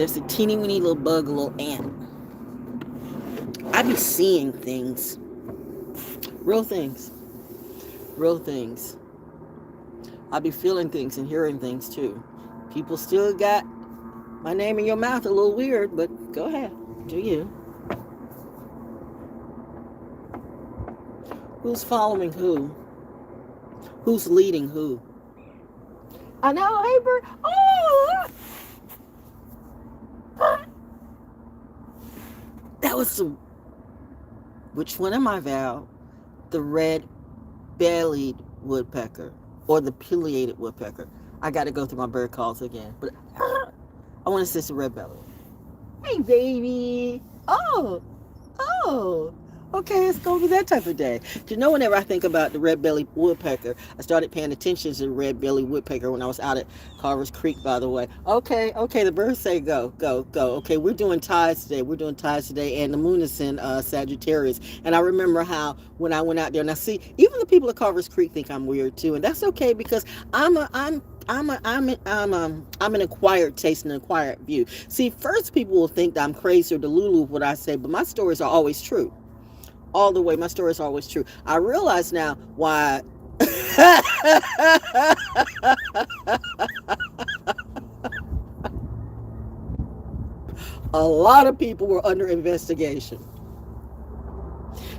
There's a teeny weeny little bug, a little ant. I be seeing things. Real things. Real things. I be feeling things and hearing things too. People still got my name in your mouth a little weird, but go ahead. Do you? Who's following who? Who's leading who? I know, hey, bird. Oh! That was some. Which one am I, Val? The red-bellied woodpecker or the pileated woodpecker? I got to go through my bird calls again. But I want to say it's a red-bellied. Hey, baby. Oh. Okay, it's going to be that type of day. You know, whenever I think about the red-bellied woodpecker, I started paying attention to the red-bellied woodpecker when I was out at Carver's Creek, by the way. Okay, the birds say go. Okay, we're doing tides today, and the moon is in Sagittarius. And I remember how when I went out there, now see, even the people at Carver's Creek think I'm weird too, and that's okay because I'm an acquired taste and an acquired view. See, first people will think that I'm crazy or delulu with what I say, but my stories are always true. All the way, my stories are always true. I realize now why. A lot of people were under investigation.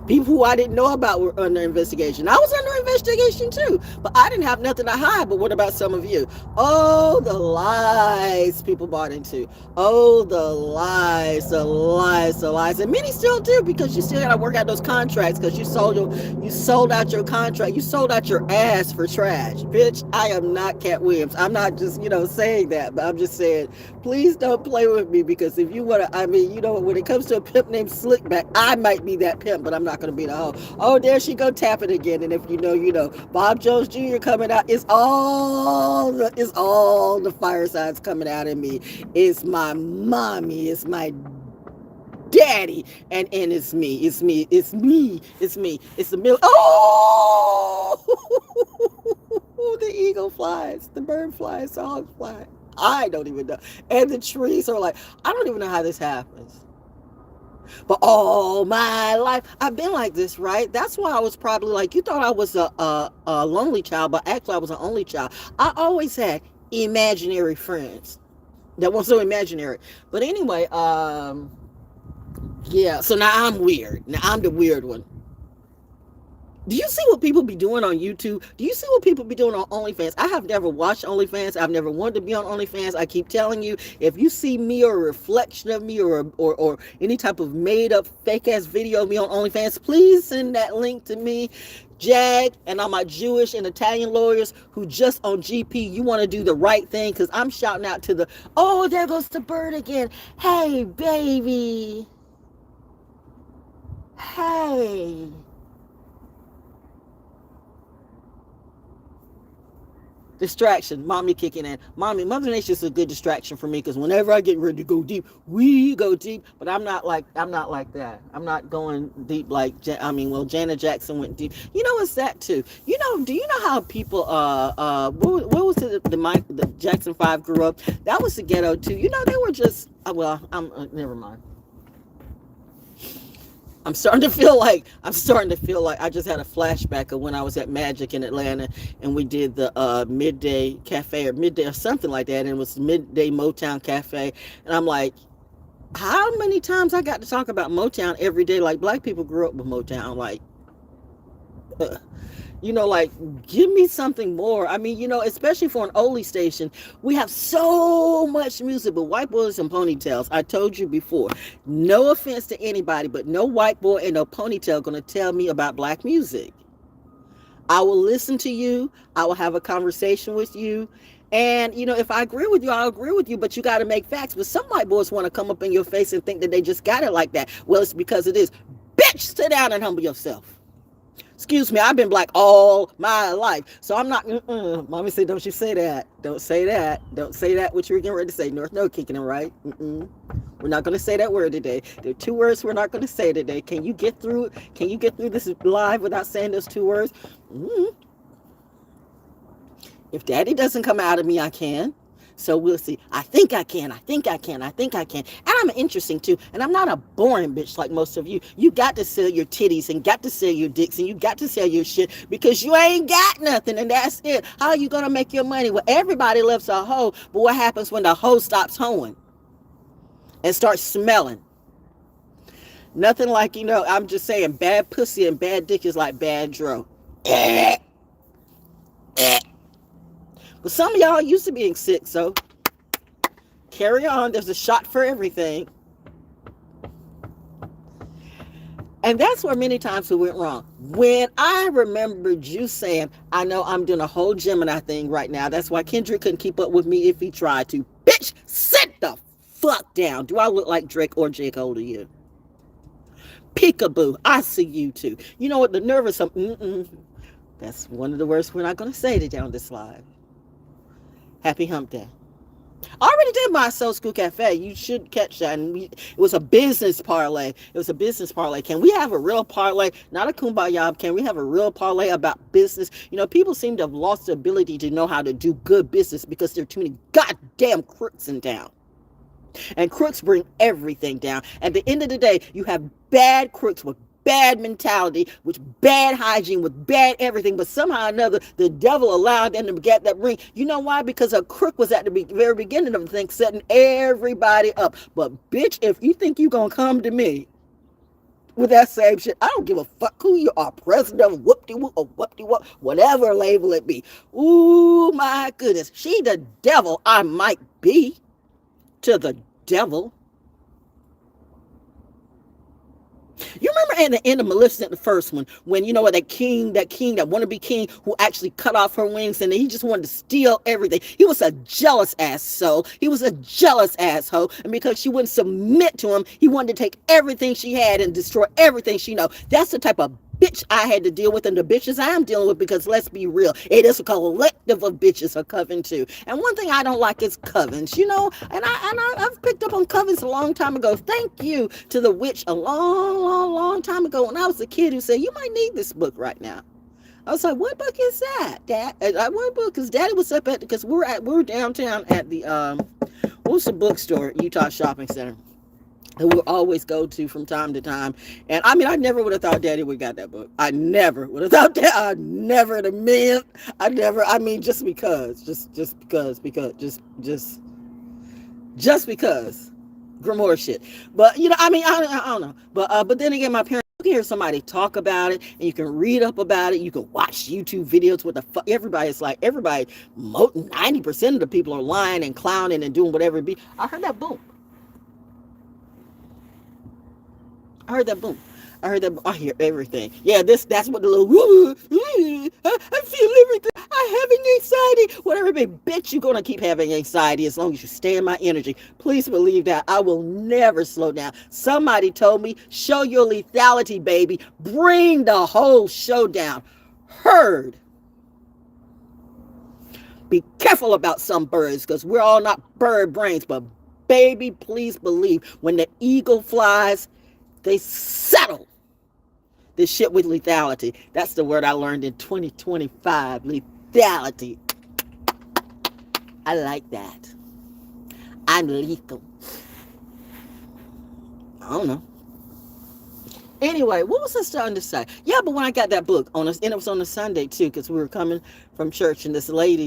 People who I didn't know about were under investigation. I was under investigation too, but I didn't have nothing to hide. But what about some of you? Oh, the lies people bought into. Oh, the lies. And many still do, because you still got to work out those contracts, because you sold out your contract. You sold out your ass for trash. Bitch, I am not Cat Williams. I'm not just, saying that, but I'm just saying, please don't play with me, because if you want to, when it comes to a pimp named Slickback, I might be that pimp, but I'm not going to be the hoe. Oh, there she go tapping again. And if you know, Bob Jones Jr. coming out, it's all the fire signs coming out of me. It's my mommy, it's my daddy, and it's me. It's the middle. Oh, the eagle flies, the bird flies, the hog flies. I don't even know. And the trees are like, I don't even know how this happens. But all my life, I've been like this, right? That's why I was probably like, you thought I was a lonely child, but actually I was an only child. I always had imaginary friends that weren't so imaginary. But anyway, yeah, so now I'm weird. Now I'm the weird one. Do you see what people be doing on YouTube? Do you see what people be doing on OnlyFans? I have never watched OnlyFans. I've never wanted to be on OnlyFans. I keep telling you, if you see me or a reflection of me or any type of made up fake ass video of me on OnlyFans, please send that link to me. Jag and all my Jewish and Italian lawyers who just on GP, you want to do the right thing, because I'm shouting out to oh, there goes the bird again. Hey, baby. Hey. Distraction, mommy kicking in. Mother Nature's a good distraction for me, because whenever I get ready to go deep, we go deep. But I'm not like that. I'm not going deep like Janet Jackson went deep. It's that too. Do you know how people what was it, the Jackson 5 grew up? That was the ghetto too. They were just never mind. I'm starting to feel like I just had a flashback of when I was at Magic in Atlanta, and we did the midday cafe or midday or something like that, and it was midday Motown cafe, and I'm like, how many times I got to talk about Motown every day? Like, black people grew up with Motown, like, give me something more. Especially for an oldie station, we have so much music, but white boys and ponytails. I told you before, no offense to anybody, but no white boy and no ponytail gonna tell me about black music. I will listen to you. I will have a conversation with you. And, if I agree with you, I'll agree with you, but you got to make facts. But some white boys want to come up in your face and think that they just got it like that. Well, it's because it is. Bitch, sit down and humble yourself. Excuse me, I've been black all my life. So I'm not, Mommy said, don't you say that. Don't say that. Don't say that, what you were getting ready to say. North no kicking it, right? We're not going to say that word today. There are 2 words we're not going to say today. Can you get through this live without saying those 2 words? If daddy doesn't come out of me, I can. So we'll see. I think I can. I think I can. I think I can. And I'm interesting too. And I'm not a boring bitch like most of you. You got to sell your titties and got to sell your dicks and you got to sell your shit because you ain't got nothing and that's it. How are you going to make your money? Well, everybody loves a hoe, but what happens when the hoe stops hoeing and starts smelling? Nothing like, I'm just saying bad pussy and bad dick is like bad dro. But some of y'all used to being sick, so carry on. There's a shot for everything. And that's where many times we went wrong. When I remembered you saying, I know I'm doing a whole Gemini thing right now. That's why Kendrick couldn't keep up with me if he tried to. Bitch, sit the fuck down. Do I look like Drake or J. Cole to you? Peekaboo, I see you too. You know what? The nervous, that's one of the words we're not going to say today on this live. Happy Hump Day. I already did my Soul School Cafe. You should catch that. And it was a business parlay. It was a business parlay. Can we have a real parlay? Not a kumbaya. Can we have a real parlay about business? People seem to have lost the ability to know how to do good business because there are too many goddamn crooks in town. And crooks bring everything down. At the end of the day, you have bad crooks with bad mentality, with bad hygiene, with bad everything, but somehow or another, the devil allowed them to get that ring. You know why? Because a crook was at the very beginning of the thing, setting everybody up. But bitch, if you think you're going to come to me with that same shit, I don't give a fuck who you are, president of whoop-de-whoop or whoop-de-whoop, whatever label it be. Ooh, my goodness. She the devil I might be to the devil. You remember at the end of Maleficent, the first one, when that king that wannabe king who actually cut off her wings and he just wanted to steal everything. He was a jealous ass soul. He was a jealous asshole. And because she wouldn't submit to him, he wanted to take everything she had and destroy everything she know. That's the type of bitch I had to deal with and the bitches I am dealing with, because let's be real, it is a collective of bitches are coven too. And one thing I don't like is covens, and I've picked up on covens a long time ago. Thank you to the witch a long time ago when I was a kid who said, you might need this book right now. I was like, what book is that, Dad? What book? Because Daddy was up at, because we're downtown at the what's the bookstore, Utah Shopping Center, who we'll always go to from time to time. And I never would have thought Daddy would have got that book. I never would have thought that. I never in a million. Just because. Just because. Grimoire shit. But, I don't know. But then again, my parents, you can hear somebody talk about it, and you can read up about it. You can watch YouTube videos with everybody, 90% of the people are lying and clowning and doing whatever it be. I heard that boom. I heard that boom. I hear everything. Yeah, that's what the little I feel everything. I have anxiety. Whatever, baby. Bitch, you're gonna keep having anxiety as long as you stay in my energy. Please believe that. I will never slow down. Somebody told me, show your lethality, baby. Bring the whole show down. Heard. Be careful about some birds, because we're all not bird brains, but baby, please believe, when the eagle flies, they settle this shit with lethality. That's the word I learned in 2025. Lethality. I like that. I'm lethal. I don't know. Anyway, what was I starting to say? Yeah, but when I got that book and it was on a Sunday too, because we were coming from church, and this white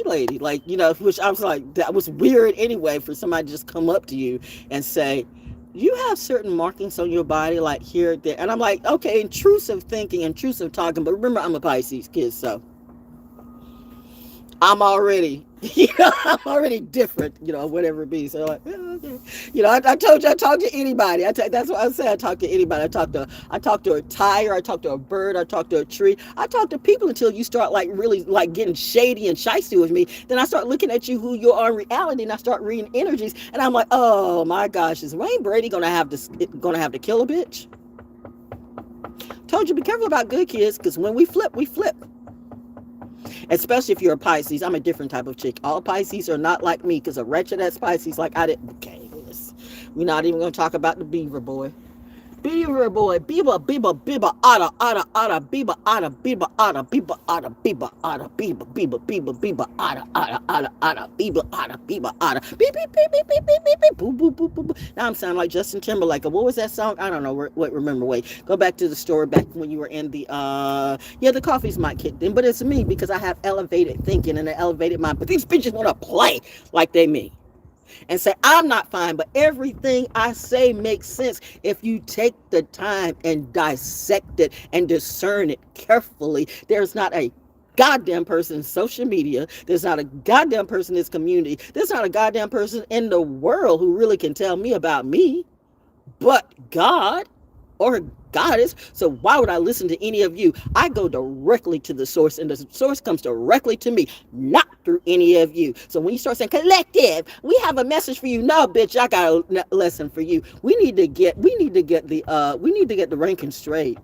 lady, which I was like, that was weird anyway for somebody to just come up to you and say, you have certain markings on your body, like here, there. And I'm like, okay, intrusive thinking, intrusive talking. But remember, I'm a Pisces kid, so I'm already, I'm already different, whatever it be. So like, okay. I told you, I talk to anybody. That's what I say. I talk to anybody. I talk to a tire. I talk to a bird. I talk to a tree. I talk to people until you start really getting shady and shysty with me. Then I start looking at you, who you are in reality, and I start reading energies. And I'm like, oh my gosh, is Wayne Brady gonna have to kill a bitch? Told you, be careful about good kids, because when we flip, we flip. Especially if you're a Pisces. I'm a different type of chick. All Pisces are not like me, because a wretched ass Pisces, like I didn't. Okay, we're not even going to talk about the beaver boy. Beaver boy, beaver, otter, beaver, otter, beaver, otter, beep, beep, beep, beep, beep, beep, beep, beep, boop, boop, boop, boop, boop. Now I'm sounding like Justin Timberlake. What was that song? I don't know. What remember? Wait, go back to the story back when you were in the the coffee's might kicked in, but it's me because I have elevated thinking and an elevated mind. But these bitches want to play like they me and say I'm not fine, but everything I say makes sense if you take the time and dissect it and discern it carefully. There's not a goddamn person in social media, there's not a goddamn person in this community, there's not a goddamn person in the world who really can tell me about me but God or goddess. So why would I listen to any of you? I go directly to the source, and the source comes directly to me, not through any of you. So when you start saying collective, we have a message for you. No, bitch, I got a lesson for you. We need to get the ranking straight.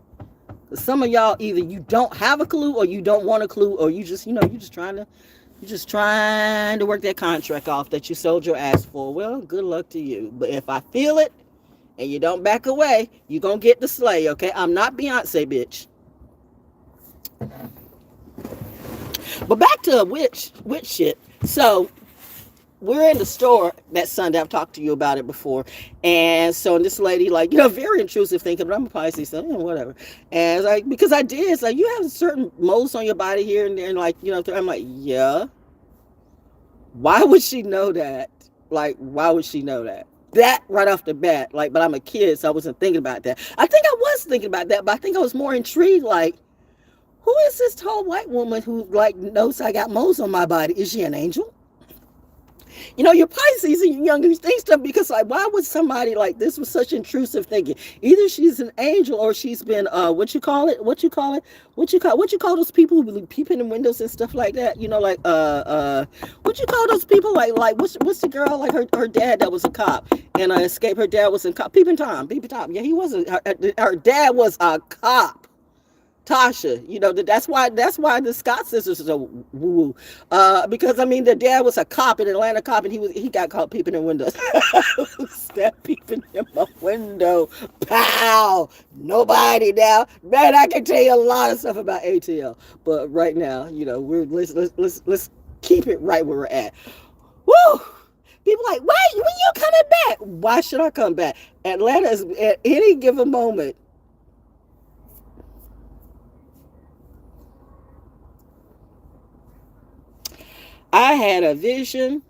Some of y'all, either you don't have a clue or you don't want a clue, or you just trying to work that contract off that you sold your ass for. Well, good luck to you. But if I feel it and you don't back away, you gonna get the slay, okay? I'm not Beyonce, bitch. But back to witch shit. So we're in the store that Sunday. I've talked to you about it before. And so this lady, very intrusive thinking, but I'm probably say something, whatever. And it's like, because I did, it's like, you have certain moles on your body here and there, and I'm like, yeah. Why would she know that? Why would she know that? That right off the bat, but I'm a kid, so I wasn't thinking about that. I think I was thinking about that, but I think I was more intrigued, who is this tall white woman who, knows I got moles on my body? Is she an angel? You're Pisces and you're young, you think stuff because, why would somebody like this with such intrusive thinking? Either she's an angel or she's been, what you call those people who peep in the windows and stuff like that? What you call those people? What's the girl, her dad that was a cop and escaped, her dad was a cop. Peeping Tom. Yeah, he was her dad was a cop. Tasha, that's why the Scott sisters are so woo. Because the dad was a cop, an Atlanta cop, and he got caught peeping in windows. Step peeping in my window. Pow! Nobody now. Man, I can tell you a lot of stuff about ATL, but right now, let's keep it right where we're at. Woo! People like, wait, when you coming back? Why should I come back? Atlanta is at any given moment. I had a vision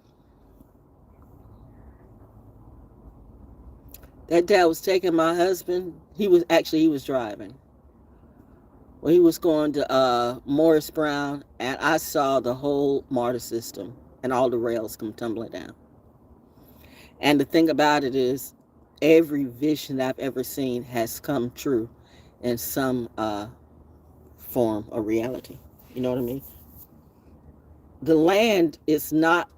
that dad was taking my husband. He was driving. Well, he was going to Morris Brown, and I saw the whole MARTA system and all the rails come tumbling down. And the thing about it is, every vision I've ever seen has come true in some form of reality. You know what I mean? The land is not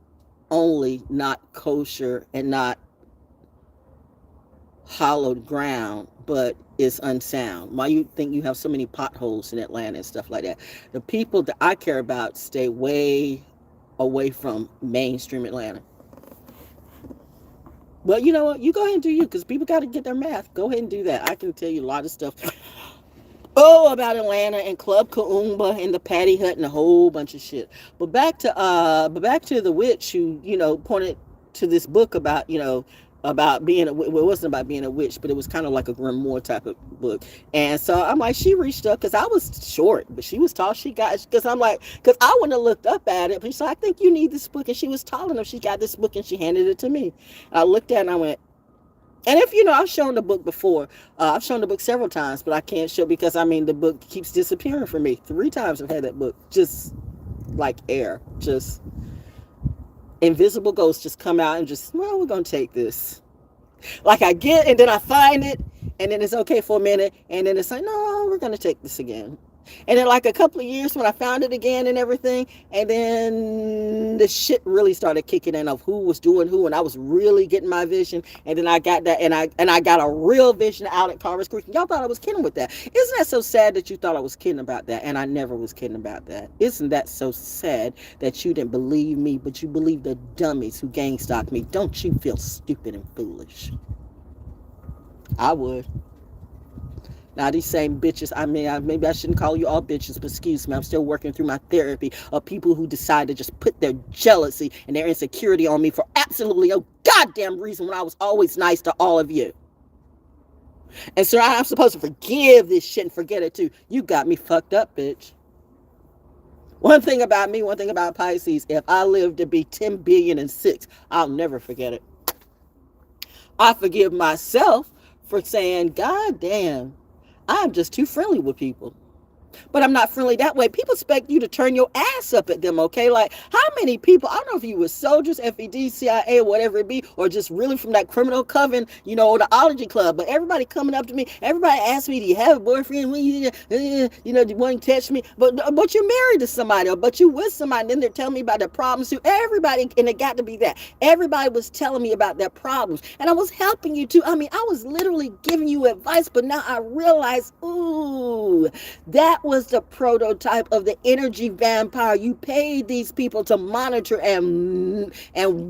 only not kosher and not hollowed ground, but it's unsound. Why you think you have so many potholes in Atlanta and stuff like that? The people that I care about stay way away from mainstream Atlanta. Well, you know what? You go ahead and do you, because people got to get their math. Go ahead and do that. I can tell you a lot of stuff. About Atlanta and Club Kaumba and the Patty Hut and a whole bunch of shit. But back to the witch who, pointed to this book about, about being it wasn't about being a witch, but it was kind of like a grimoire type of book. And so I'm like, she reached up, because I was short, but she was tall. Because I wouldn't have looked up at it. But she said, I think you need this book. And she was tall enough. She got this book and she handed it to me. I looked at it and I went, and if I've shown the book before. I've shown the book several times, but I can't show because the book keeps disappearing from me. 3 times I've had that book, just like air, just invisible ghosts just come out and just, well, we're gonna take this. I get, and then I find it, and then it's okay for a minute, and then it's like, no, we're gonna take this again. And then a couple of years when I found it again and everything, and then the shit really started kicking in of who was doing who, and I was really getting my vision. And then I got that, and I got a real vision out at Carver's Creek. Y'all thought I was kidding with that. Isn't that so sad that you thought I was kidding about that? And I never was kidding about that. Isn't that so sad that you didn't believe me, but you believe the dummies who gang stalked me? Don't you feel stupid and foolish? I would. Now, these same bitches, maybe I shouldn't call you all bitches, but excuse me, I'm still working through my therapy of people who decide to just put their jealousy and their insecurity on me for absolutely no goddamn reason when I was always nice to all of you. And so I'm supposed to forgive this shit and forget it too. You got me fucked up, bitch. One thing about me, one thing about Pisces, if I live to be 10 billion and 6, I'll never forget it. I forgive myself for saying, God damn, I'm just too friendly with people. But I'm not friendly that way. People expect you to turn your ass up at them, okay? Like, how many people, I don't know if you were soldiers, FED, CIA, whatever it be, or just really from that criminal coven, or the ology club, but everybody coming up to me, everybody asks me, do you have a boyfriend? Do you want to touch me? But you're married to somebody, or but you with somebody, and then they're telling me about their problems too. Everybody, and it got to be that. Everybody was telling me about their problems, and I was helping you too. I was literally giving you advice, but now I realize, ooh, that was the prototype of the energy vampire. You paid these people to monitor and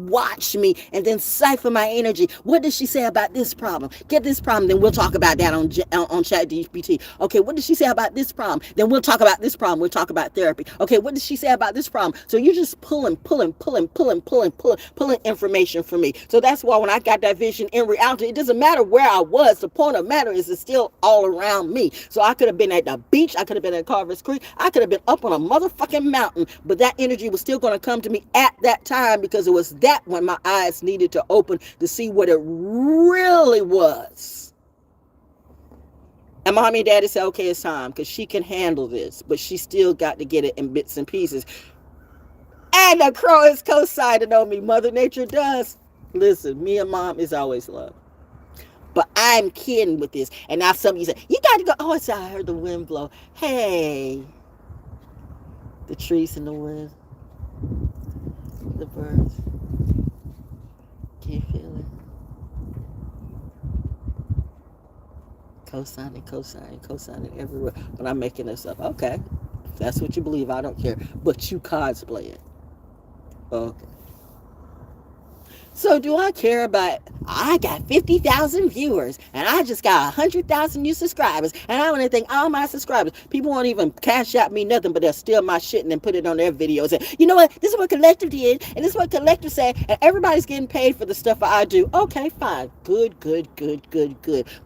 watch me and then siphon my energy. What does she say about this problem? Get this problem, then we'll talk about that on ChatGPT. Okay, what does she say about this problem? Then we'll talk about this problem. We'll talk about therapy. Okay, what does she say about this problem? So you're just pulling information from me. So that's why when I got that vision, in reality, it doesn't matter where I was. The point of matter is it's still all around me. So I could have been at the beach. I could have been at Carver's Creek. I could have been up on a motherfucking mountain, but that energy was still going to come to me at that time because it was that when my eyes needed to open to see what it really was. And mommy and daddy said, okay, it's time because she can handle this, but she still got to get it in bits and pieces. And the crow is co-signing on me. Mother Nature does. Listen, me and mom is always love. But I'm kidding with this. And now some of you say, you got to go. Oh, I heard the wind blow. Hey. The trees in the wind. The birds. Can you feel it? Co-signing everywhere. But I'm making this up. Okay. If that's what you believe, I don't care. But you cosplay it. Okay. So do I care about, I got 50,000 viewers and I just got 100,000 new subscribers and I want to thank all my subscribers. People won't even Cashapp me nothing, but they'll steal my shit and then put it on their videos. And you know what? This is what Collective did and this is what Collective said and everybody's getting paid for the stuff I do. Okay, fine. Good.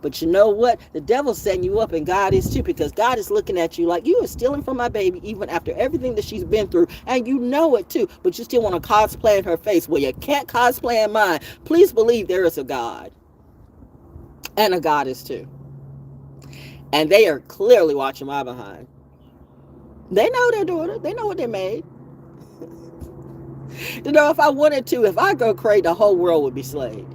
But you know what? The devil's setting you up and God is too, because God is looking at you like you are stealing from my baby even after everything that she's been through and you know it too, but you still want to cosplay in her face. Well, you can't cosplay in mine. Please believe there is a God and a goddess too, and they are clearly watching my behind. They know they're doing it. They know what they made. If I wanted to, if I go crazy, the whole world would be slayed.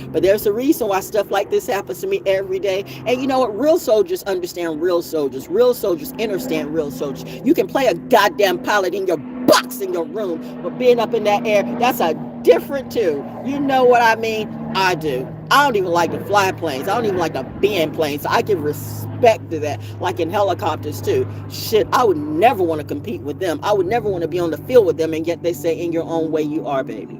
But there's a reason why stuff like this happens to me every day. And you know what? Real soldiers understand real soldiers. Real soldiers understand real soldiers. You can play a goddamn pilot in your box in your room, but being up in that air, that's a different too. You know what I mean? I do. I don't even like to fly planes. I don't even like to be in planes. So I give respect to that. Like in helicopters too. Shit, I would never want to compete with them. I would never want to be on the field with them, and yet they say in your own way you are, baby.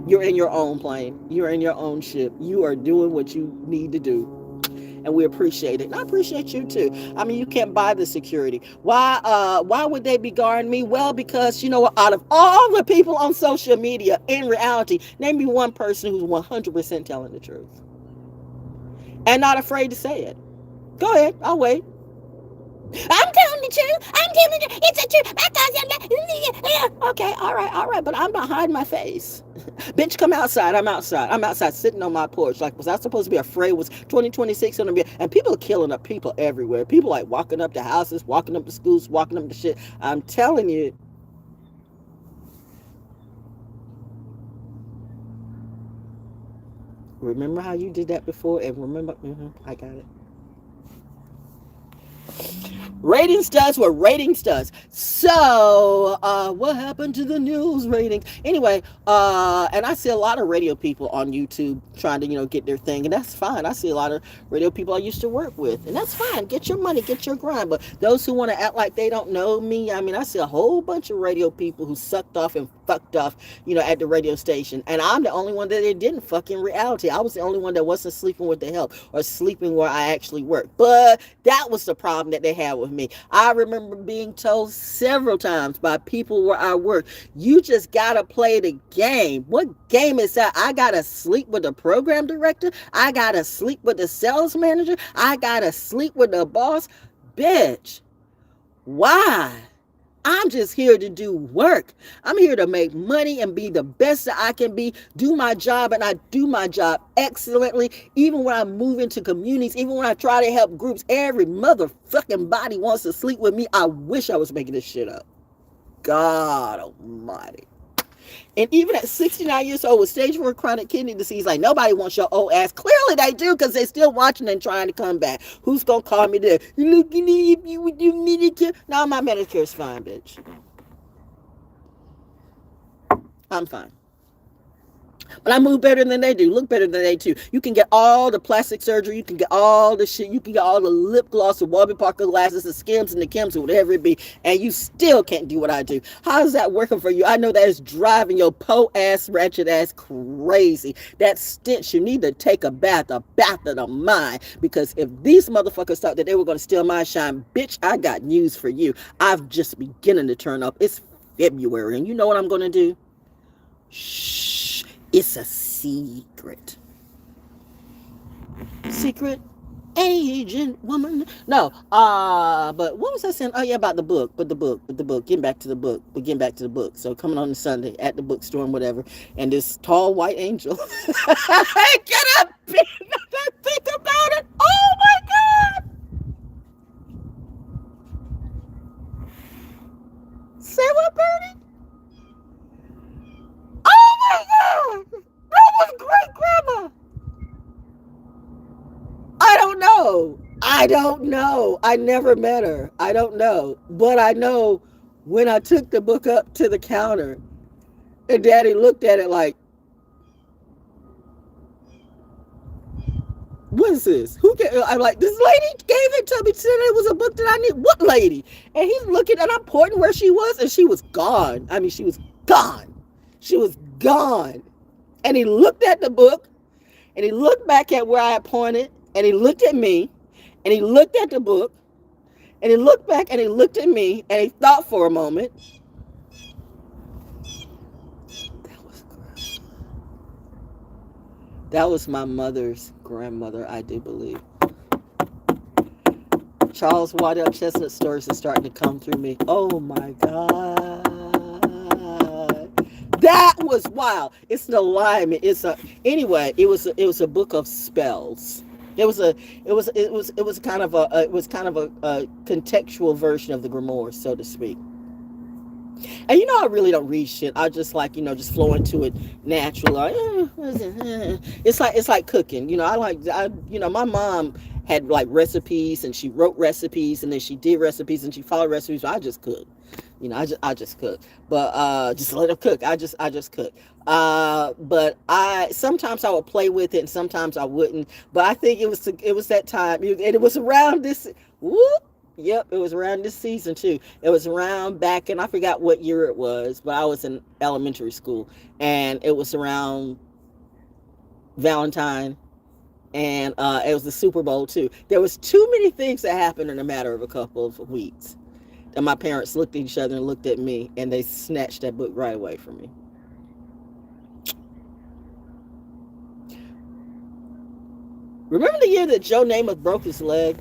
You're in your own plane. You're in your own ship. You are doing what you need to do. And we appreciate it. And I appreciate you too. You can't buy the security. Why would they be guarding me? Well, because, out of all the people on social media, in reality, name me one person who's 100% telling the truth. And not afraid to say it. Go ahead. I'll wait. I'm telling the truth. It's the truth. Okay, all right. But I'm not hiding my face. Bitch, come outside. I'm outside sitting on my porch. Like, was I supposed to be afraid? Was 2026 going to be? And people are killing up people everywhere. People like walking up to houses, walking up to schools, walking up to shit. I'm telling you. Remember how you did that before? And remember, I got it. Ratings studs were rating studs. So, what happened to the news ratings? Anyway, and I see a lot of radio people on YouTube trying to, get their thing, and that's fine. I see a lot of radio people I used to work with, and that's fine. Get your money, get your grind. But those who want to act like they don't know me, I mean, I see a whole bunch of radio people who sucked off and fucked off, at the radio station, and I'm the only one that they didn't fuck in reality. I was the only one that wasn't sleeping with the help or sleeping where I actually worked. But that was the problem that they had with me. I remember being told several times by people where I work, you just gotta play the game. What game is that? I gotta sleep with the program director. I gotta sleep with the sales manager. I gotta sleep with the boss. Bitch, why? I'm just here to do work. I'm here to make money and be the best that I can be, do my job, and I do my job excellently. Even when I move into communities, even when I try to help groups, every motherfucking body wants to sleep with me. I wish I was making this shit up. God almighty. And even at 69 years old with stage 4 chronic kidney disease, like, nobody wants your old ass. Clearly they do, because they're still watching and trying to come back. Who's going to call me there? You looking if you would do Medicare? No, my Medicare's fine, bitch. I'm fine. But I move better than they do, look better than they do. You can get all the plastic surgery, you can get all the shit, you can get all the lip gloss, the Warby Parker glasses, the Skims and the Kims, or whatever it be, and you still can't do what I do. How is that working for you? I know that is driving your po-ass, ratchet ass crazy. That stench, you need to take a bath of the mind, because if these motherfuckers thought that they were going to steal my shine, bitch, I got news for you. I've just beginning to turn up. It's February, and you know what I'm going to do? Shh. It's a secret. Secret agent woman. No, but what was I saying? Oh yeah, about the book. But the book. Getting back to the book. We're getting back to the book. So coming on Sunday at the bookstore and whatever. And this tall white angel. Get up, think about it. Oh my God. Say what, Bernie? Oh my God! That was great grandma! I don't know. I never met her. I don't know. But I know when I took the book up to the counter and Daddy looked at it like, what is this? I'm like, this lady gave it to me, said it was a book that I need. What lady? And he's looking, and I'm pointing where she was, and she was gone. I mean, she was gone. She was gone. And he looked at the book, and he looked back at where I had pointed, and he looked at me, and he looked at the book, and he looked back, and he looked at me, and he thought for a moment. That was my mother's grandmother, I do believe. Charles Waddell Chestnut stories are starting to come through me. Oh my God. That was wild. It's an alignment. Anyway, it was a book of spells. It was kind of a contextual version of the grimoire, so to speak. And I really don't read shit. I just just flow into it naturally. It's like cooking. My mom had like recipes, and she wrote recipes, and then she did recipes, and she followed recipes. So I just cook. I just cook. But just let her cook. I just cook. But sometimes I would play with it, and sometimes I wouldn't. But I think it was that time, and it was around this. Whoop. Yep, it was around this season too. It was around back in, I forgot what year it was, but I was in elementary school, and it was around Valentine, and it was the Super Bowl too. There was too many things that happened in a matter of a couple of weeks, and my parents looked at each other and looked at me, and they snatched that book right away from me. Remember the year that Joe Namath broke his leg?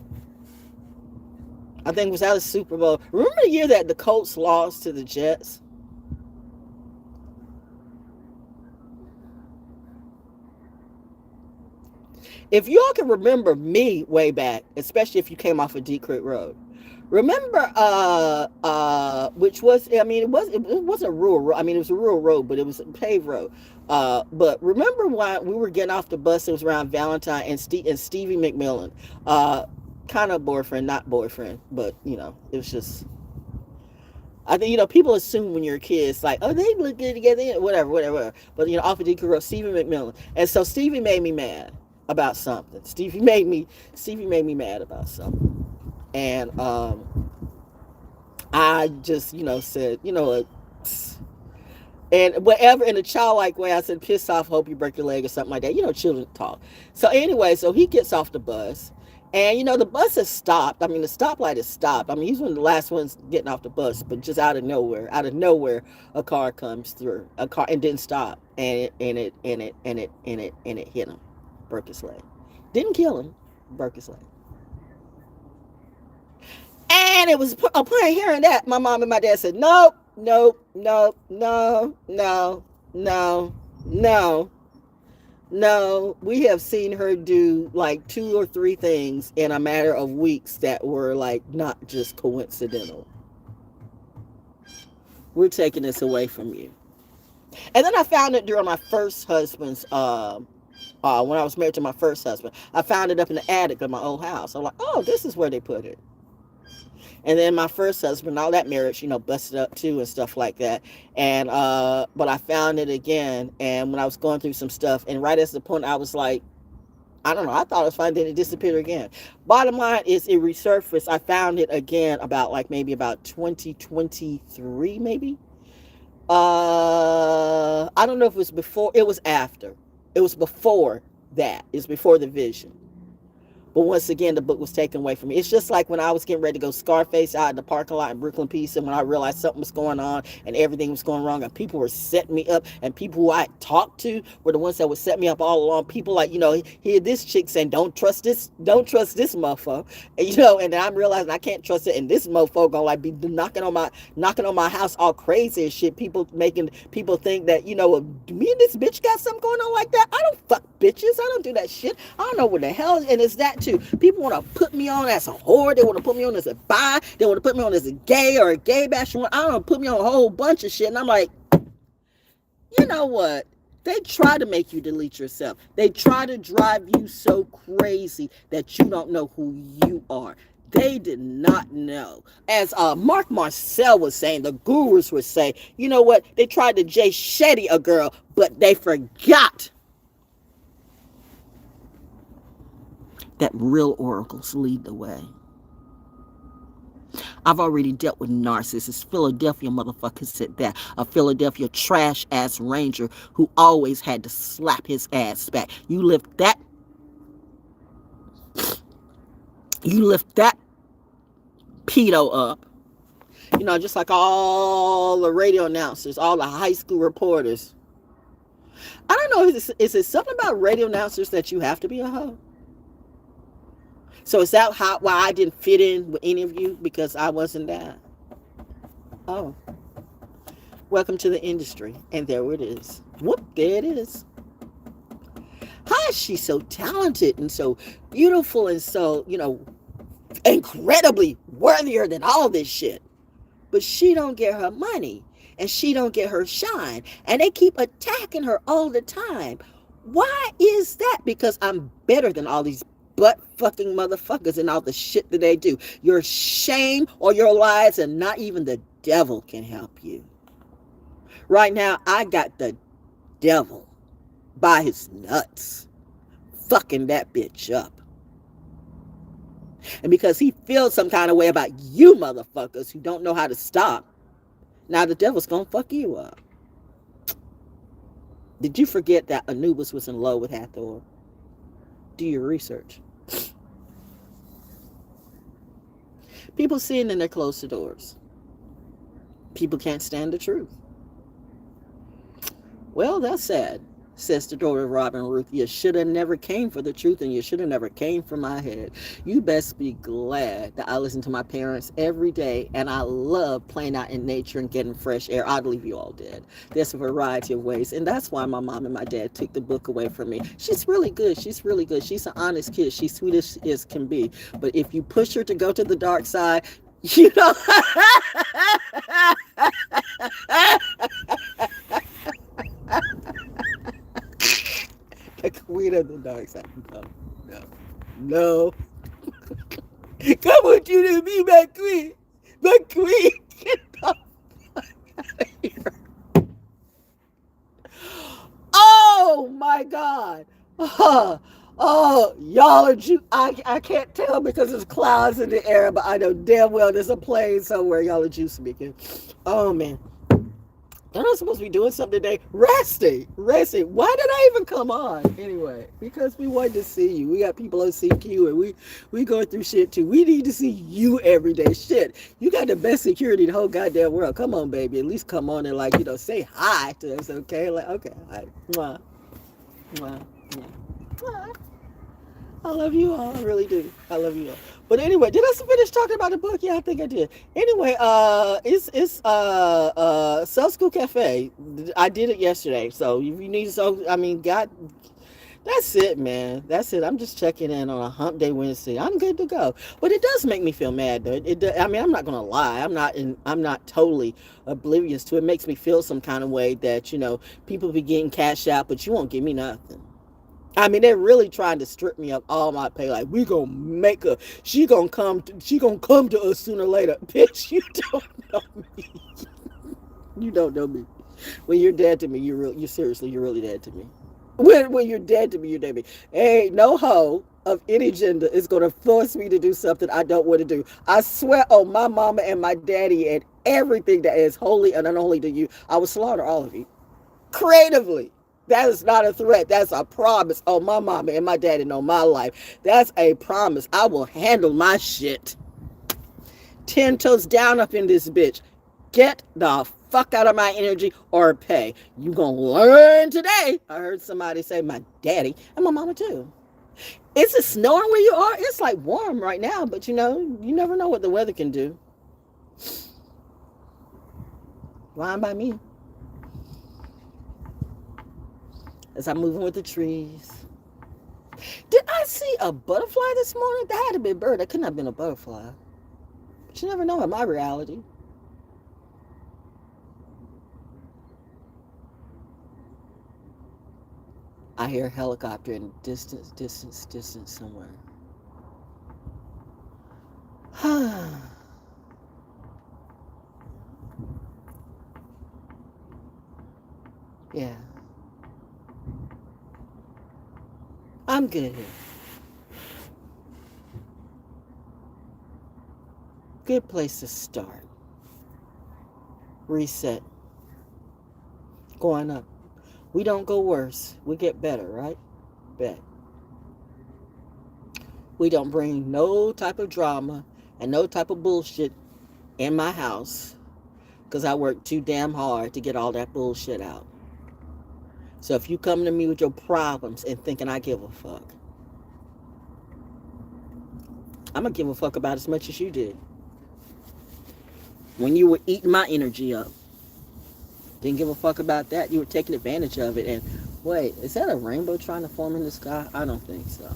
I think it was out of the Super Bowl. Remember the year that the Colts lost to the Jets? If y'all can remember me way back, especially if you came off of Deep Creek Road, remember, which was, it wasn't a rural road. It was a rural road, but it was a paved road. But remember when we were getting off the bus, it was around Valentine, and Stevie McMillan, kind of boyfriend, not boyfriend, but it was just. I think people assume when you're a kid, it's like, oh, they look good together, whatever. But off of Deacon Road, Stevie McMillan, and so Stevie made me mad about something. Stevie made me mad about something, and I just said, and whatever in a childlike way, I said, piss off, hope you break your leg or something like that. Children talk. So anyway, so he gets off the bus. And, the bus has stopped. I mean, the stoplight has stopped. I mean, he's one of the last ones getting off the bus, but just out of nowhere, a car comes through. A car, and didn't stop. And it hit him. Broke his leg. Didn't kill him. Broke his leg. And it was upon hearing that, my mom and my dad said, nope, nope, nope, no, no, no, no, no. We have seen her do like 2 or 3 things in a matter of weeks that were like not just coincidental. We're taking this away from you. And then I found it during my first husband's, when I was married to my first husband. I found it up in the attic of my old house. I'm like, oh, this is where they put it. And then my first husband, all that marriage, busted up too and stuff like that. And, but I found it again. And when I was going through some stuff, and right at the point I was like, I don't know, I thought it was fine, then it disappeared again. Bottom line is it resurfaced. I found it again maybe about 2023, maybe. I don't know if it was before, it was after. It was before that. It was before the vision. But once again, the book was taken away from me. It's just like when I was getting ready to go Scarface out in the parking lot in Brooklyn Peace, and when I realized something was going on and everything was going wrong, and people were setting me up, and people who I talked to were the ones that would set me up all along. People like, hear this chick saying, don't trust this mofo. And, and then I'm realizing I can't trust it, and this mofo gonna like be knocking on my house all crazy and shit. Making people think that, me and this bitch got something going on like that. I don't fuck bitches. I don't do that shit. I don't know what the hell, and it's that too. People want to put me on as a whore. They want to put me on as a bi. They want to put me on as a gay or a gay bash. I don't know, put me on a whole bunch of shit. And I'm like, you know what? They try to make you delete yourself. They try to drive you so crazy that you don't know who you are. They did not know. As Mark Marcel was saying, the gurus would say, you know what? They tried to Jay Shetty a girl, but they forgot that real oracles lead the way. I've already dealt with narcissists. Philadelphia motherfucker said that. A Philadelphia trash ass ranger who always had to slap his ass back. You lift that pedo up. Just like all the radio announcers, all the high school reporters. I don't know, is it something about radio announcers that you have to be a hoe? So is that why I didn't fit in with any of you? Because I wasn't that? Oh. Welcome to the industry. And there it is. Whoop, there it is. How is she so talented and so beautiful and so, incredibly worthier than all this shit? But she don't get her money. And she don't get her shine. And they keep attacking her all the time. Why is that? Because I'm better than all these butt fucking motherfuckers and all the shit that they do. Your shame or your lies, and not even the devil can help you. Right now, I got the devil by his nuts, fucking that bitch up. And because he feels some kind of way about you motherfuckers who don't know how to stop, now the devil's gonna fuck you up. Did you forget that Anubis was in love with Hathor? Do your research. People sin and they close the doors. People can't stand the truth. Well, that's sad, says the daughter of Robin Ruth. You should have never came for the truth, and you should have never came for my head. You best be glad that I listen to my parents every day, and I love playing out in nature and getting fresh air. I'd leave you all dead. There's a variety of ways, and that's why my mom and my dad took the book away from me. She's really good. She's really good. She's an honest kid. She's sweet as can be. But if you push her to go to the dark side, you know... The queen of the dark side. No. Oh, y'all are I can't tell because there's clouds in the air, but I know damn well there's a plane somewhere. Y'all are juice speaking. Oh man. They're not supposed to be doing something today. Resting. Why did I even come on? Anyway, because we wanted to see you. We got people on CQ and we go through shit too. We need to see you every day. Shit. You got the best security in the whole goddamn world. Come on, baby. At least come on and like, say hi to us, okay? Like, okay. Hi. Mwah. Mwah. Mwah. Mwah. I love you all. I really do. I love you all. But anyway, did I finish talking about the book? Yeah, I think I did. Anyway, it's Self School Cafe. I did it yesterday. So if you need that's it, man. That's it. I'm just checking in on a hump day Wednesday. I'm good to go. But it does make me feel mad, though. I'm not gonna lie. I'm not totally oblivious to it. It makes me feel some kind of way that people be getting cash out, but you won't give me nothing. They're really trying to strip me of all my pay. Like, we gonna make her. She gonna come to us sooner or later. Bitch, you don't know me. You don't know me. When you're dead to me, you're really dead to me. When you're dead to me, you're dead to me. Ain't no hoe of any gender is gonna force me to do something I don't want to do. I swear on my mama and my daddy and everything that is holy and unholy to you, I will slaughter all of you. Creatively. That is not a threat. That's a promise on my mama and my daddy and on my life. That's a promise. I will handle my shit. 10 toes down up in this bitch. Get the fuck out of my energy or pay. You gonna learn today. I heard somebody say my daddy and my mama too. Is it snowing where you are? It's like warm right now, but you never know what the weather can do. Fine by me. As I'm moving with the trees. Did I see a butterfly this morning? That had to be a bird. That couldn't have been a butterfly. But you never know in my reality. I hear a helicopter in distance somewhere. Yeah. I'm good here. Good place to start. Reset. Going up. We don't go worse. We get better, right? Bet. We don't bring no type of drama and no type of bullshit in my house because I work too damn hard to get all that bullshit out. So if you come to me with your problems and thinking I give a fuck, I'm going to give a fuck about as much as you did. When you were eating my energy up. Didn't give a fuck about that. You were taking advantage of it. And wait, is that a rainbow trying to form in the sky? I don't think so.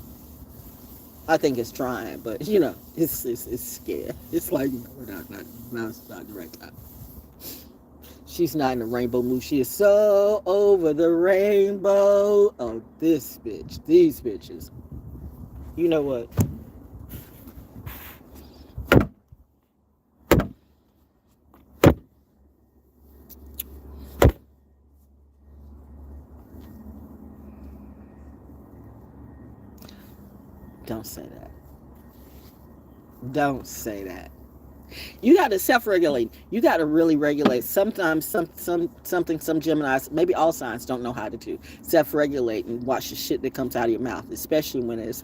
I think it's trying, but it's scared. It's like, no, it's not the right time. She's not in the rainbow mood. She is so over the rainbow. Oh, this bitch. These bitches. You know what? Don't say that. Don't say that. You got to self-regulate. You got to really regulate. Sometimes some Geminis, maybe all signs don't know how to do. Self-regulate and watch the shit that comes out of your mouth, especially when it's,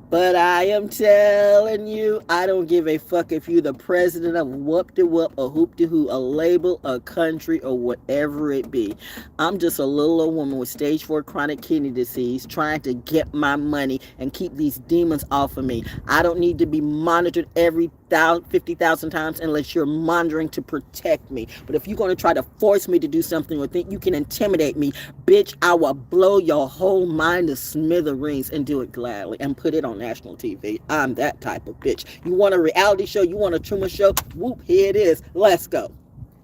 But I am telling you, I don't give a fuck if you're the president of whoop-de-whoop, a hoop-de-hoo, a label, a country, or whatever it be. I'm just a little old woman with stage 4 chronic kidney disease trying to get my money and keep these demons off of me. I don't need to be monitored every 50,000 times unless you're monitoring to protect me. But if you're going to try to force me to do something or think you can intimidate me, bitch, I will blow your whole mind to smithereens and do it gladly and put it on national TV. I'm that type of bitch. You want a reality show? You want a Truman show? Whoop, here it is. Let's go.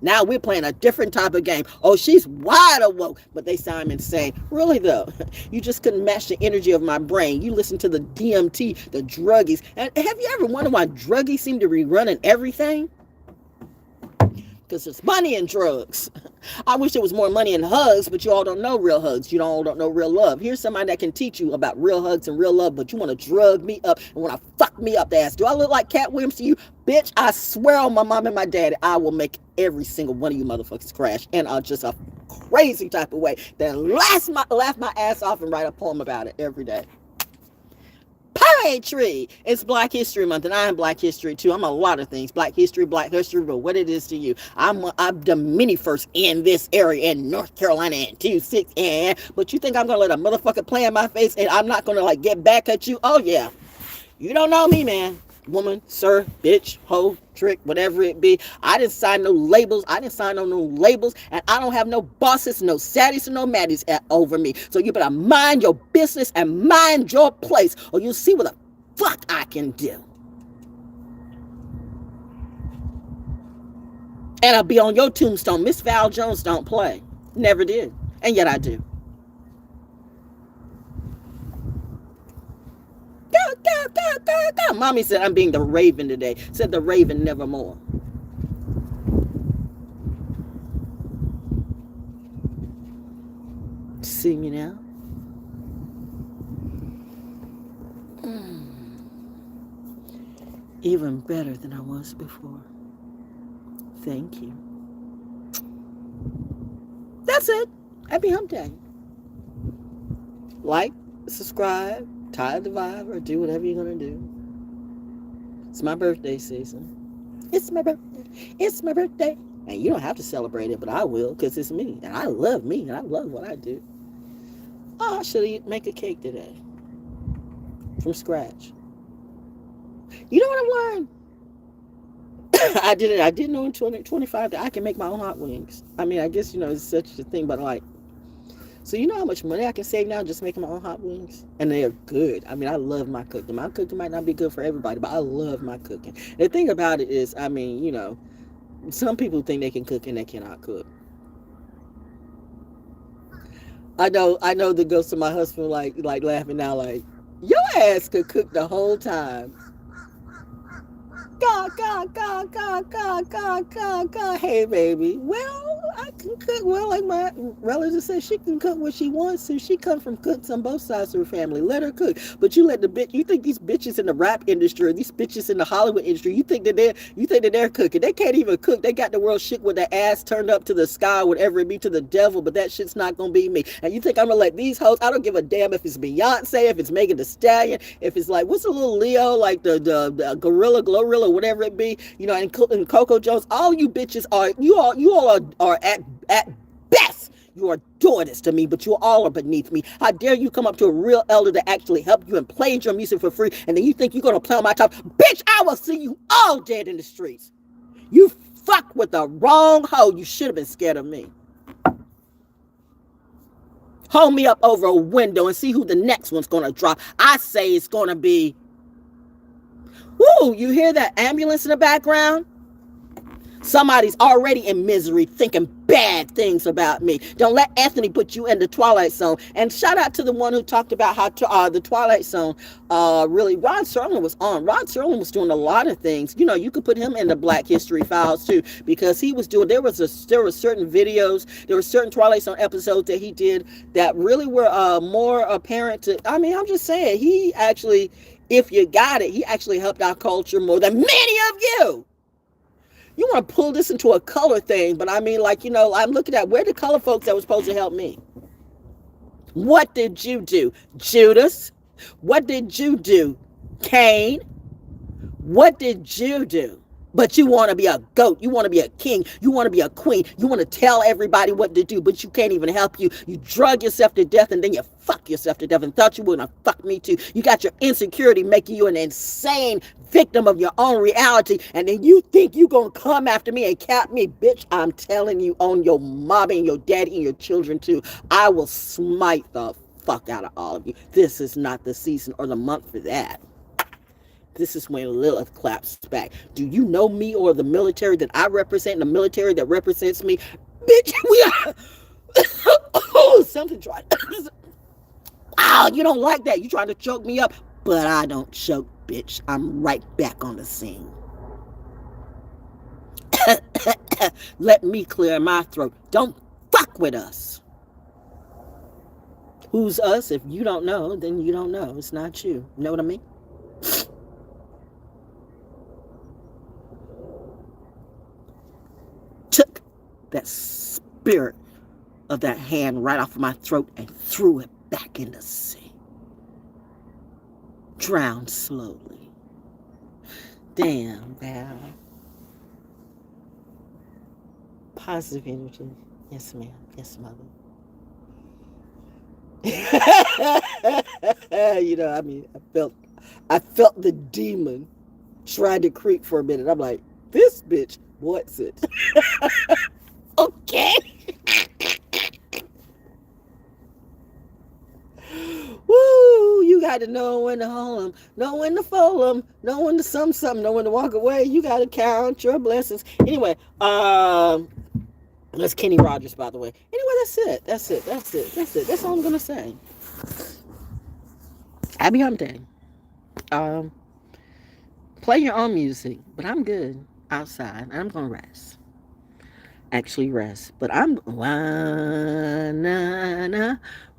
Now we're playing a different type of game. Oh, she's wide awoke, but they sound insane. Really though, you just couldn't match the energy of my brain. You listen to the DMT, the druggies. And have you ever wondered why druggies seem to be running everything? because there's money in drugs. I wish there was more money in hugs, but you all don't know real hugs. You all don't know real love. Here's somebody that can teach you about real hugs and real love, but you want to drug me up and want to fuck me up the ass. Do I look like Cat Williams to you? Bitch, I swear on my mom and my daddy, I will make every single one of you motherfuckers crash in just a crazy type of way. Then laugh my ass off and write a poem about it every day. Poetry. It's Black History Month, and I am Black History too. I'm a lot of things. Black history, but what it is to you. I'm the mini first in this area in North Carolina and 2-6 and but you think I'm gonna let a motherfucker play in my face and I'm not gonna like get back at you? Oh yeah. You don't know me, man. Woman, sir, bitch, hoe, trick, whatever it be. I didn't sign no labels. I didn't sign no labels. And I don't have no bosses, no saddies, and no maddies over me. So you better mind your business and mind your place, or you'll see what the fuck I can do. And I'll be on your tombstone. Miss Val Jones don't play. Never did. And yet I do. Go. Mommy said I'm being the raven today. Said the raven nevermore. See me now? Even better than I was before. Thank you. That's it. Happy Humpday. Like, subscribe, tie the vibe, or do whatever you're going to do. It's my birthday season. It's my birthday. It's my birthday. And you don't have to celebrate it, but I will, because it's me. And I love me, and I love what I do. Oh, I should make a cake today. From scratch. You know what I've learned? I didn't know in 2025 that I can make my own hot wings. I mean, I guess, it's such a thing, but like, so you know how much money I can save now just making my own hot wings? And they are good. I mean, I love my cooking. My cooking might not be good for everybody, but I love my cooking. The thing about it is, I mean, some people think they can cook and they cannot cook. I know the ghost of my husband like laughing now like, your ass could cook the whole time. God. Hey, baby. Well, I can cook. Well, like my relative said, she can cook what she wants to. She come from cooks on both sides of her family. Let her cook. But you let you think these bitches in the rap industry or these bitches in the Hollywood industry, you think that they're cooking. They can't even cook. They got the world shit with their ass turned up to the sky, whatever it be, to the devil, but that shit's not gonna be me. And you think I'm gonna let these hoes, I don't give a damn if it's Beyonce, if it's Megan Thee Stallion, if it's like, what's a little Leo, like the Gorilla, Glorilla, whatever it be, and Coco Jones, all you bitches you all are at best, you are daughters to me, but you all are beneath me. How dare you come up to a real elder that actually helped you and played your music for free, and then you think you're gonna play on my top? Bitch, I will see you all dead in the streets. You fuck with the wrong hoe. You should have been scared of me. Hold me up over a window and see who the next one's gonna drop. I say it's gonna be, woo, you hear that ambulance in the background? Somebody's already in misery thinking bad things about me. Don't let Anthony put you in the Twilight Zone. And shout out to the one who talked about how the Twilight Zone, really, Rod Serling was on. Rod Serling was doing a lot of things. You could put him in the Black History Files too, because he was doing, there were certain videos, there were certain Twilight Zone episodes that he did that really were more apparent to, I mean, I'm just saying, he actually, if you got it, he actually helped our culture more than many of you. You want to pull this into a color thing, but I mean, like, I'm looking at where the color folks that were supposed to help me. What did you do, Judas? What did you do, Cain? What did you do? But you want to be a goat. You want to be a king. You want to be a queen. You want to tell everybody what to do, but you can't even help you. You drug yourself to death, and then you fuck yourself to death and thought you were going to fuck me too. You got your insecurity making you an insane victim of your own reality, and then you think you're going to come after me and cap me. Bitch, I'm telling you, on your mom and your daddy and your children too, I will smite the fuck out of all of you. This is not the season or the month for that. This is when Lilith claps back. Do you know me or the military that I represent and the military that represents me? Bitch, we are... Oh, something tried... Wow, you don't like that. You trying to choke me up. But I don't choke, bitch. I'm right back on the scene. Let me clear my throat. Don't fuck with us. Who's us? If you don't know, then you don't know. It's not you. You know what I mean? Took that spirit of that hand right off of my throat and threw it back in the sea. Drowned slowly. Damn, Val. Positive energy. Yes, ma'am. Yes, mother. You know, I mean, I felt the demon tried to creep for a minute. I'm like, this bitch wants it. Okay. Woo! You got to know when to hold them, know when to fold them, know when to something, know when to walk away. You got to count your blessings. Anyway, that's Kenny Rogers, by the way. Anyway, that's it. That's all I'm gonna say. Happy Humpday. Play your own music, but I'm good outside. I'm gonna rest. Actually rest, but I'm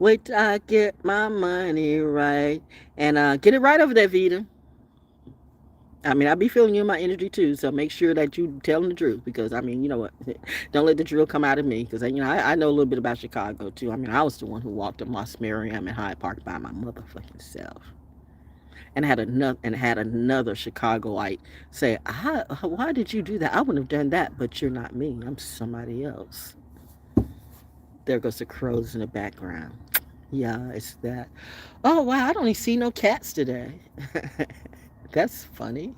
wait till I get my money right and get it right over there, Vita. I mean, I be feeling you in my energy too, so make sure that you telling the truth because I mean, you know what? Don't let the drill come out of me because you know I know a little bit about Chicago too. I mean, I was the one who walked in Lost Miriam and Hyde Park by my motherfucking self, and had another Chicagoite say, "Why did you do that? I wouldn't have done that, but you're not me. I'm somebody else." There goes the crows in the background. Yeah, it's that. Oh wow, I don't even see no cats today. That's funny.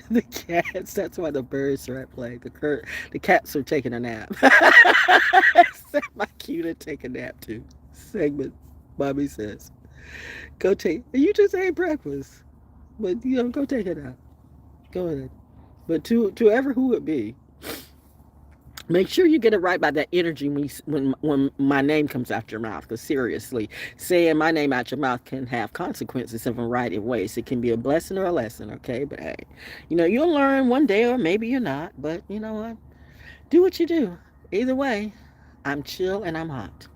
The cats. That's why the birds are at play. The cats are taking a nap. My cue to take a nap too. Segment. Mommy says, "Go take. You just ate breakfast, but you know, go take a nap. Go ahead." But to ever who it be, make sure you get it right by that energy when my name comes out your mouth. Because seriously, saying my name out your mouth can have consequences in a variety of ways. It can be a blessing or a lesson, okay? But hey, you know, you'll learn one day or maybe you're not. But you know what? Do what you do. Either way, I'm chill and I'm hot.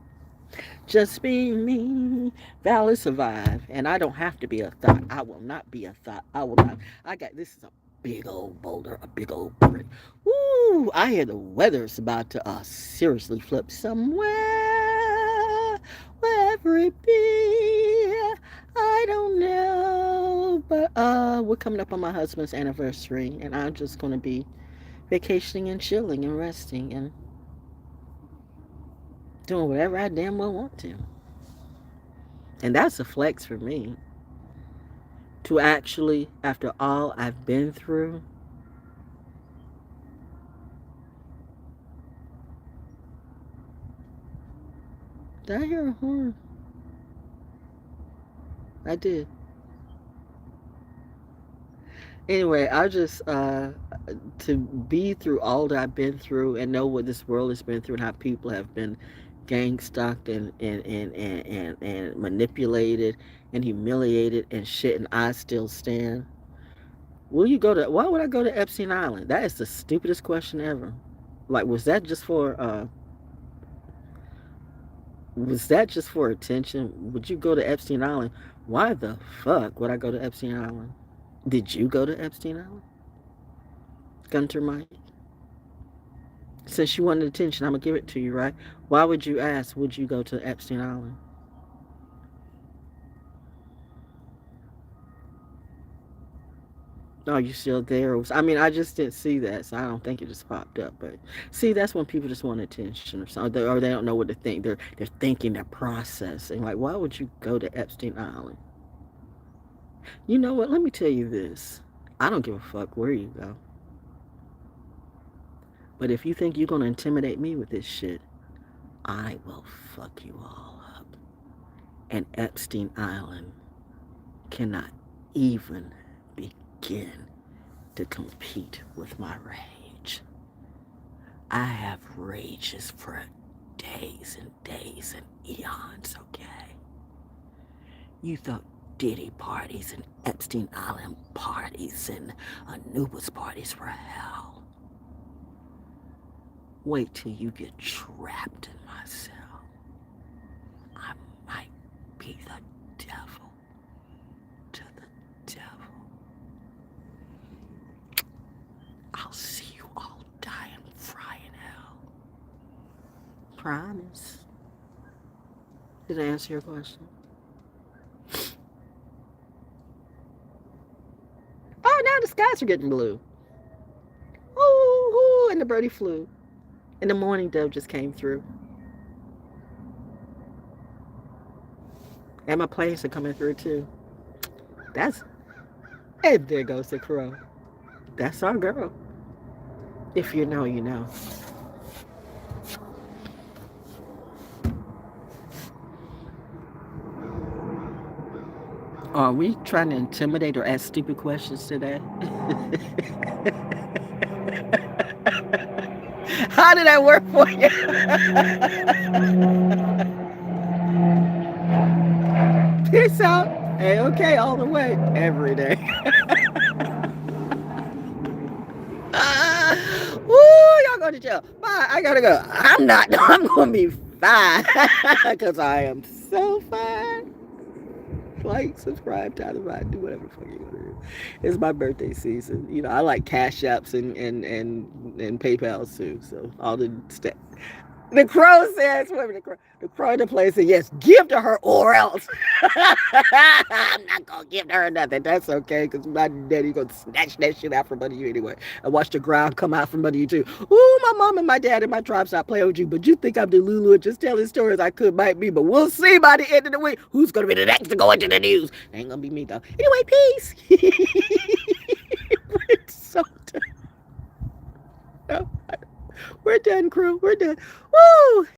Just be me. Val survive. And I don't have to be a thought. I will not be a thought. I will not. This is a big old boulder, a big old brick. Woo! I hear the weather's about to seriously flip somewhere. Wherever it be. I don't know. But we're coming up on my husband's anniversary. And I'm just going to be vacationing and chilling and resting and doing whatever I damn well want to. And that's a flex for me. To actually, after all I've been through, did I hear a horn? I did. Anyway, I just, to be through all that I've been through and know what this world has been through and how people have been gang stalked and manipulated and humiliated and shit, and I still stand. Why would I go to Epstein Island? That is the stupidest question ever. Like, was that just for attention? Would you go to Epstein Island? Why the fuck would I go to Epstein Island? Did you go to Epstein Island? Gunter Mike? Since you wanted attention, I'm gonna give it to you, right? Why would you ask, would you go to Epstein Island? Oh, you still there? I mean, I just didn't see that, so I don't think it just popped up. But see, that's when people just want attention or something, or they don't know what to think. They're thinking, they're processing. Like, why would you go to Epstein Island? You know what? Let me tell you this. I don't give a fuck where you go. But if you think you're gonna intimidate me with this shit, I will fuck you all up. And Epstein Island cannot even begin to compete with my rage. I have rages for days and days and eons, okay? You thought Diddy parties and Epstein Island parties and Anubis parties were hell. Wait till you get trapped in my cell. I might be the devil to the devil. I'll see you all die and fry in hell. Promise. Did I answer your question? Oh, now the skies are getting blue. Ooh, and the birdie flew. And the morning dove just came through. And my planes are coming through too. And there goes the crow. That's our girl. If you know, you know. Are we trying to intimidate or ask stupid questions today? How did that work for you? Peace out. A-okay all the way. Every day. Woo, y'all going to jail. Bye. I gotta go. I'm not. I'm going to be fine. Because I am so fine. Like, subscribe, tell them I do whatever the fuck you want to do. It's my birthday season. You know, I like Cashaps and PayPals too. So all the stuff. The crow says, the crow in the place said, yes, give to her or else. I'm not going to give to her nothing. That's okay, because my daddy going to snatch that shit out from under you anyway. I watch the ground come out from under you too. Ooh, my mom and my dad and my tribe stop playing with you, but you think I'm the Lulu and just telling stories I could, might be, but we'll see by the end of the week who's going to be the next to go into the news. Ain't going to be me, though. Anyway, peace. It's so done. No, we're done, crew. We're done. Woo!